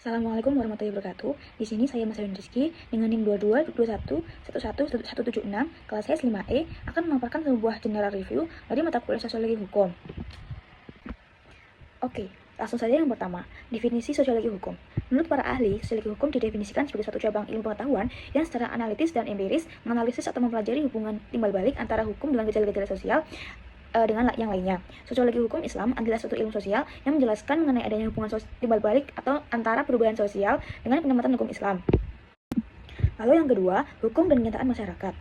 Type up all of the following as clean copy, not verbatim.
Assalamualaikum warahmatullahi wabarakatuh. Di sini saya Mas Ayun Rizky dengan NIM 2221111176 kelas S 5E akan memaparkan sebuah general review dari mata kuliah Sosiologi Hukum. Oke, langsung saja yang pertama, definisi Sosiologi Hukum. Menurut para ahli, Sosiologi Hukum didefinisikan sebagai suatu cabang ilmu pengetahuan yang secara analitis dan empiris menganalisis atau mempelajari hubungan timbal balik antara hukum dengan gejala-gejala sosial dengan yang lainnya. Sosiologi hukum Islam adalah suatu ilmu sosial yang menjelaskan mengenai adanya hubungan timbal balik atau antara perubahan sosial dengan pengamatan hukum Islam. Lalu yang kedua, hukum dan kenyataan masyarakat.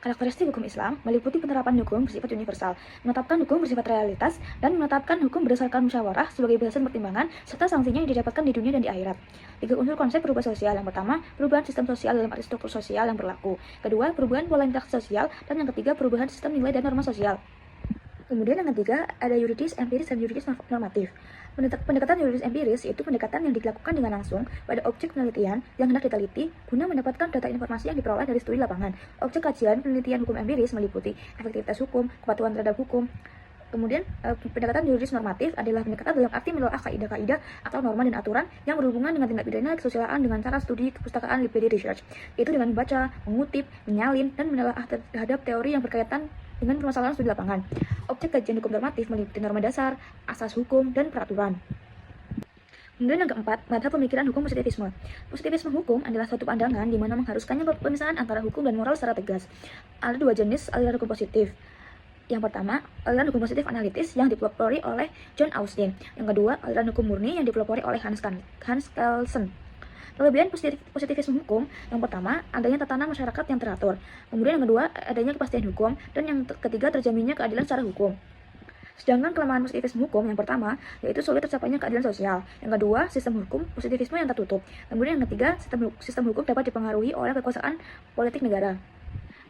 Karakteristik hukum Islam meliputi penerapan hukum bersifat universal, menetapkan hukum bersifat realitas, dan menetapkan hukum berdasarkan musyawarah sebagai bahasan pertimbangan, serta sanksinya yang didapatkan di dunia dan di akhirat. 3 unsur konsep perubahan sosial. Yang pertama, perubahan sistem sosial dalam arti struktur sosial yang berlaku. Kedua, perubahan pola interaksi sosial. Dan yang ketiga, perubahan sistem nilai dan norma sosial. Kemudian yang ketiga, ada yuridis, empiris, dan yuridis normatif. Pendekatan yuridis empiris yaitu pendekatan yang dilakukan dengan langsung pada objek penelitian yang hendak diteliti guna mendapatkan data informasi yang diperoleh dari studi lapangan. Objek kajian penelitian hukum empiris meliputi efektivitas hukum, kepatuhan terhadap hukum. Kemudian pendekatan yuridis normatif adalah pendekatan dalam arti menelaah kaidah-kaidah atau norma dan aturan yang berhubungan dengan tindak pidana kesusilaan dengan cara studi kepustakaan library research, yaitu dengan membaca, mengutip, menyalin, dan menelaah terhadap teori yang berkaitan dengan permasalahan studi lapangan. Objek kajian hukum normatif meliputi norma dasar, asas hukum, dan peraturan. Kemudian yang keempat, madhab pemikiran hukum positivisme. Positivisme hukum adalah suatu pandangan di mana mengharuskannya pemisahan antara hukum dan moral secara tegas. Ada 2 jenis aliran hukum positif. Yang pertama, aliran hukum positif analitis yang dipelopori oleh John Austin. Yang kedua, aliran hukum murni yang dipelopori oleh Hans Kelsen. Kelebihan positivisme hukum, yang pertama, adanya tatanan masyarakat yang teratur. Kemudian yang kedua, adanya kepastian hukum. Dan yang ketiga, terjaminnya keadilan secara hukum. Sedangkan kelemahan positivisme hukum, yang pertama, yaitu sulit tercapainya keadilan sosial. Yang kedua, sistem hukum positivisme yang tertutup. Kemudian yang ketiga, sistem hukum dapat dipengaruhi oleh kekuasaan politik negara.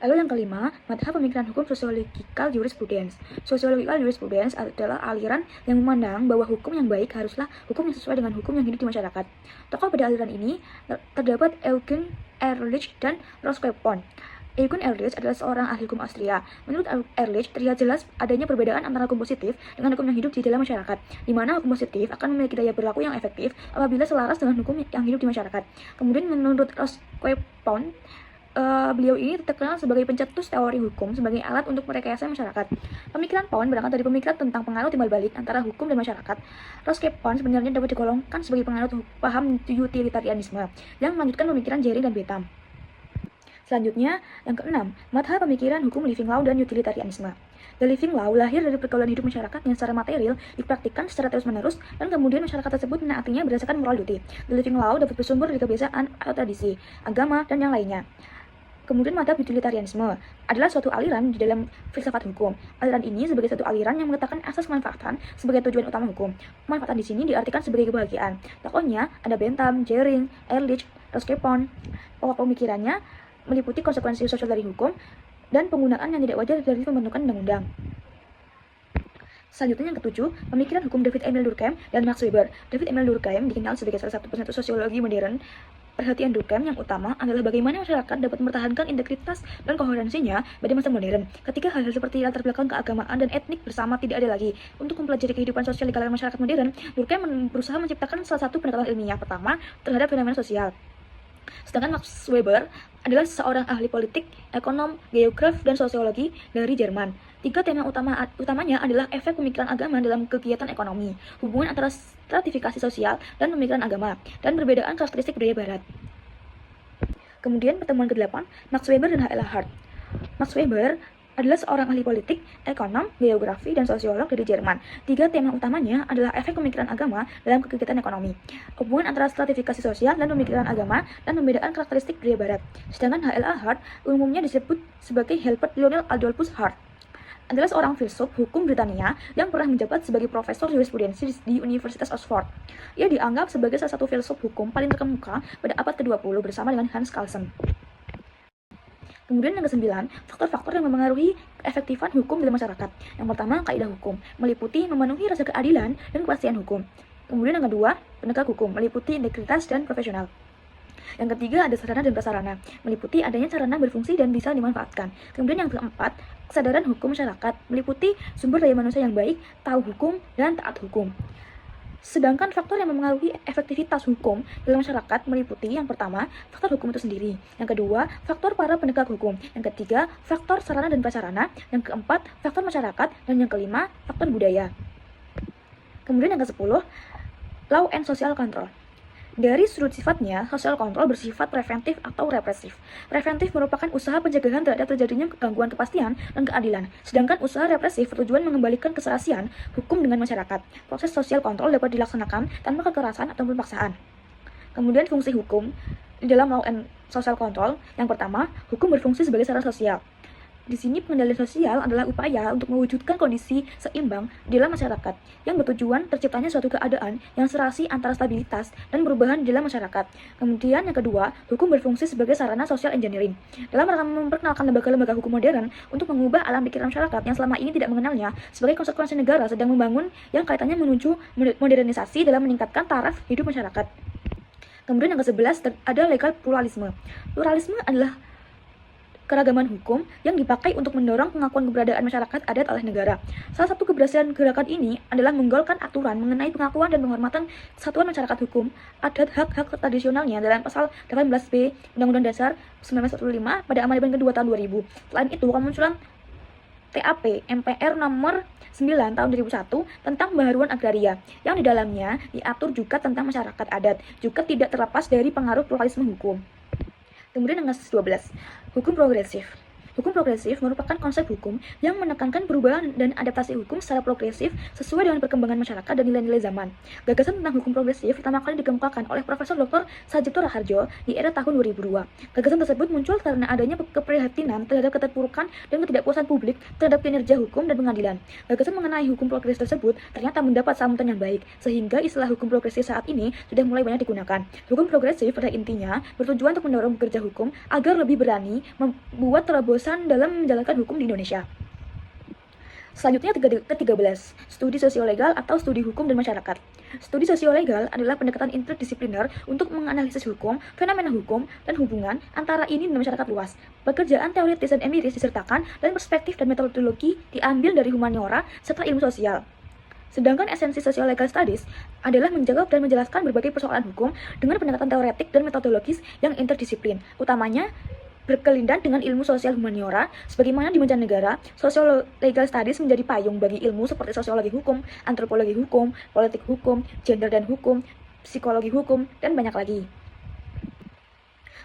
Lalu yang kelima, madhab pemikiran hukum sociological jurisprudence. Sociological jurisprudence adalah aliran yang memandang bahwa hukum yang baik haruslah hukum yang sesuai dengan hukum yang hidup di masyarakat. Tokoh pada aliran ini terdapat Eugen Ehrlich dan Rosquepon. Eugen Ehrlich adalah seorang ahli hukum Austria. Menurut Ehrlich, terlihat jelas adanya perbedaan antara hukum positif dengan hukum yang hidup di dalam masyarakat, di mana hukum positif akan memiliki daya berlaku yang efektif apabila selaras dengan hukum yang hidup di masyarakat. Kemudian menurut Rosquepon, beliau ini terkenal sebagai pencetus teori hukum sebagai alat untuk merekayasa masyarakat. Pemikiran Pound berangkat dari pemikiran tentang pengaruh timbal balik antara hukum dan masyarakat. Rosquepon sebenarnya dapat digolongkan sebagai penganut paham utilitarianisme yang melanjutkan pemikiran Jering dan Bentham. Selanjutnya, yang keenam, madhab pemikiran hukum living law dan utilitarianisme. The living law lahir dari pergaulan hidup masyarakat yang secara material dipraktikkan secara terus-menerus dan kemudian masyarakat tersebut menaatinya berdasarkan moral duty. The living law dapat bersumber dari kebiasaan atau tradisi, agama, dan yang lainnya. Kemudian madhab utilitarianisme adalah suatu aliran di dalam filsafat hukum. Aliran ini sebagai satu aliran yang meletakkan asas kemanfaatan sebagai tujuan utama hukum. Kemanfaatan di sini diartikan sebagai kebahagiaan. Tokohnya ada Bentham, Jering, Ehrlich, Rosquepon. Pokok pemikirannya meliputi konsekuensi sosial dari hukum dan penggunaan yang tidak wajar dari pembentukan undang-undang. Selanjutnya yang ketujuh, pemikiran hukum David Emil Durkheim dan Max Weber. David Emil Durkheim dikenal sebagai salah satu pencetus sosiologi modern. Perhatian Durkheim yang utama adalah bagaimana masyarakat dapat mempertahankan integritas dan koherensinya pada masa modern, ketika hal-hal seperti latar belakang keagamaan dan etnik bersama tidak ada lagi. Untuk mempelajari kehidupan sosial di kalangan masyarakat modern, Durkheim berusaha menciptakan salah satu pendekatan ilmiah pertama terhadap fenomena sosial. Sedangkan Max Weber adalah seorang ahli politik, ekonom, geograf, dan sosiologi dari Jerman. 3 tema utamanya adalah efek pemikiran agama dalam kegiatan ekonomi, hubungan antara stratifikasi sosial dan pemikiran agama, dan perbedaan karakteristik budaya barat. Kemudian pertemuan ke-8, Max Weber dan H.L. Hart. Max Weber adalah seorang ahli politik, ekonom, geografi, dan sosiolog dari Jerman. 3 tema utamanya adalah efek pemikiran agama dalam kegiatan ekonomi, hubungan antara stratifikasi sosial dan pemikiran agama, dan perbedaan karakteristik budaya barat. Sedangkan H.L. Hart umumnya disebut sebagai Herbert Lionel Adolphus Hart, adalah seorang filsuf hukum Britania yang pernah menjabat sebagai profesor jurisprudensi di Universitas Oxford. Ia dianggap sebagai salah satu filsuf hukum paling terkemuka pada abad ke-20 bersama dengan Hans Kelsen. Kemudian yang ke-9, faktor-faktor yang mempengaruhi keefektifan hukum dalam masyarakat. Yang pertama, kaidah hukum, meliputi memenuhi rasa keadilan dan kepastian hukum. Kemudian yang kedua, penegak hukum, meliputi integritas dan profesional. Yang ketiga, ada sarana dan prasarana, meliputi adanya sarana berfungsi dan bisa dimanfaatkan. Kemudian yang keempat, kesadaran hukum masyarakat, meliputi sumber daya manusia yang baik, tahu hukum, dan taat hukum. Sedangkan faktor yang mempengaruhi efektivitas hukum dalam masyarakat meliputi yang pertama, faktor hukum itu sendiri. Yang kedua, faktor para penegak hukum. Yang ketiga, faktor sarana dan prasarana. Yang keempat, faktor masyarakat. Dan yang kelima, faktor budaya. Kemudian yang ke-10, law and social control. Dari sudut sifatnya, social control bersifat preventif atau represif. Preventif merupakan usaha pencegahan terhadap terjadinya gangguan kepastian dan keadilan, sedangkan usaha represif bertujuan mengembalikan keserasian hukum dengan masyarakat. Proses social control dapat dilaksanakan tanpa kekerasan ataupun paksaan. Kemudian fungsi hukum di dalam law and social control, yang pertama, hukum berfungsi sebagai sarana sosial. Di sini pengendalian sosial adalah upaya untuk mewujudkan kondisi seimbang di dalam masyarakat yang bertujuan terciptanya suatu keadaan yang serasi antara stabilitas dan perubahan di dalam masyarakat. Kemudian yang kedua, hukum berfungsi sebagai sarana social engineering dalam rangka memperkenalkan lembaga-lembaga hukum modern untuk mengubah alam pikir masyarakat yang selama ini tidak mengenalnya sebagai konsekuensi negara sedang membangun yang kaitannya menuju modernisasi dalam meningkatkan taraf hidup masyarakat. Kemudian yang ke-11 ada legal pluralisme. Pluralisme adalah keragaman hukum yang dipakai untuk mendorong pengakuan keberadaan masyarakat adat oleh negara. Salah satu keberhasilan gerakan ini adalah menggolkan aturan mengenai pengakuan dan penghormatan kesatuan masyarakat hukum adat hak-hak tradisionalnya dalam pasal 18B Undang-Undang Dasar 1945 pada Amandemen kedua tahun 2000. Selain itu, kemunculan TAP MPR nomor 9 tahun 2001 tentang pembaharuan agraria yang di dalamnya diatur juga tentang masyarakat adat, juga tidak terlepas dari pengaruh pluralisme hukum. Kemudian yang ke-12, hukum progresif. Hukum progresif merupakan konsep hukum yang menekankan perubahan dan adaptasi hukum secara progresif sesuai dengan perkembangan masyarakat dan nilai-nilai zaman. Gagasan tentang hukum progresif pertama kali dikemukakan oleh Profesor Dr. Sajipto Raharjo di era tahun 2002. Gagasan tersebut muncul karena adanya keprihatinan terhadap keterpurukan dan ketidakpuasan publik terhadap kinerja hukum dan pengadilan. Gagasan mengenai hukum progresif tersebut ternyata mendapat sambutan yang baik, sehingga istilah hukum progresif saat ini sudah mulai banyak digunakan. Hukum progresif pada intinya bertujuan untuk mendorong pekerja hukum agar lebih berani membuat terobosan dalam menjalankan hukum di Indonesia. Selanjutnya ke-13, studi sosiolegal atau studi hukum dan masyarakat. Studi sosiolegal adalah pendekatan interdisipliner untuk menganalisis hukum, fenomena hukum, dan hubungan antara ini dan masyarakat luas. Pekerjaan teoritis dan empiris disertakan dan perspektif dan metodologi diambil dari humaniora serta ilmu sosial. Sedangkan esensi social legal studies adalah menjawab dan menjelaskan berbagai persoalan hukum dengan pendekatan teoretik dan metodologis yang interdisiplin, utamanya berkelindan dengan ilmu sosial humaniora. Sebagaimana di mancanegara, social legal studies menjadi payung bagi ilmu seperti sosiologi hukum, antropologi hukum, politik hukum, gender dan hukum, psikologi hukum, dan banyak lagi.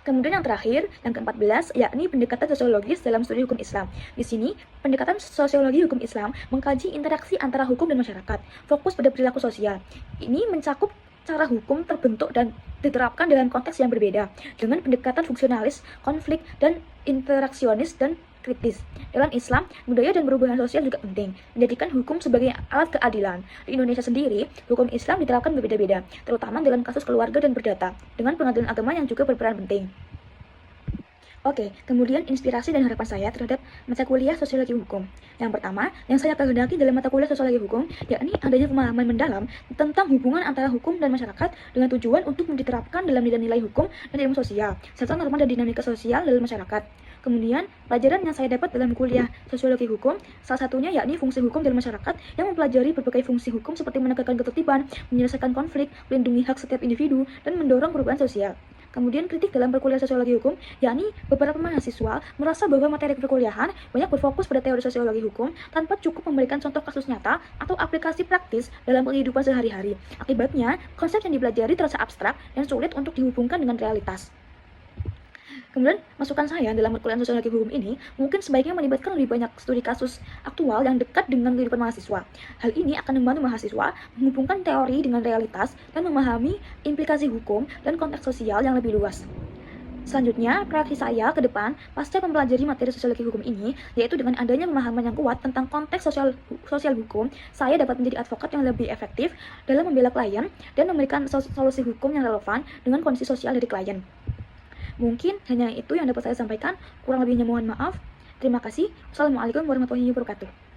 Kemudian yang terakhir, yang ke-14, yakni pendekatan sosiologis dalam studi hukum Islam. Di sini, pendekatan sosiologi hukum Islam mengkaji interaksi antara hukum dan masyarakat, fokus pada perilaku sosial. Ini mencakup cara hukum terbentuk dan diterapkan dalam konteks yang berbeda, dengan pendekatan fungsionalis, konflik, dan interaksionis dan kritis. Dalam Islam, budaya dan perubahan sosial juga penting, menjadikan hukum sebagai alat keadilan. Di Indonesia sendiri, hukum Islam diterapkan berbeda-beda, terutama dalam kasus keluarga dan perdata, dengan pengadilan agama yang juga berperan penting. Oke, kemudian inspirasi dan harapan saya terhadap mata kuliah sosiologi hukum. Yang pertama, yang saya kehendaki dalam mata kuliah sosiologi hukum, yakni adanya pemahaman mendalam tentang hubungan antara hukum dan masyarakat dengan tujuan untuk diterapkan dalam nilai-nilai hukum dan ilmu sosial, serta norma dan dinamika sosial dalam masyarakat. Kemudian, pelajaran yang saya dapat dalam kuliah sosiologi hukum, salah satunya yakni fungsi hukum dalam masyarakat yang mempelajari berbagai fungsi hukum seperti menegakkan ketertiban, menyelesaikan konflik, melindungi hak setiap individu, dan mendorong perubahan sosial. Kemudian kritik dalam perkuliahan sosiologi hukum, yakni beberapa mahasiswa merasa bahwa materi perkuliahan banyak berfokus pada teori sosiologi hukum tanpa cukup memberikan contoh kasus nyata atau aplikasi praktis dalam kehidupan sehari-hari. Akibatnya, konsep yang dipelajari terasa abstrak dan sulit untuk dihubungkan dengan realitas. Kemudian, masukan saya dalam perkuliahan sosiologi hukum ini mungkin sebaiknya melibatkan lebih banyak studi kasus aktual yang dekat dengan kehidupan mahasiswa. Hal ini akan membantu mahasiswa menghubungkan teori dengan realitas dan memahami implikasi hukum dan konteks sosial yang lebih luas. Selanjutnya, proyeksi saya ke depan pasca mempelajari materi sosiologi hukum ini, yaitu dengan adanya pemahaman yang kuat tentang konteks sosial hukum, saya dapat menjadi advokat yang lebih efektif dalam membela klien dan memberikan solusi hukum yang relevan dengan kondisi sosial dari klien. Mungkin hanya itu yang dapat saya sampaikan, kurang lebihnya mohon maaf. Terima kasih. Wassalamualaikum warahmatullahi wabarakatuh.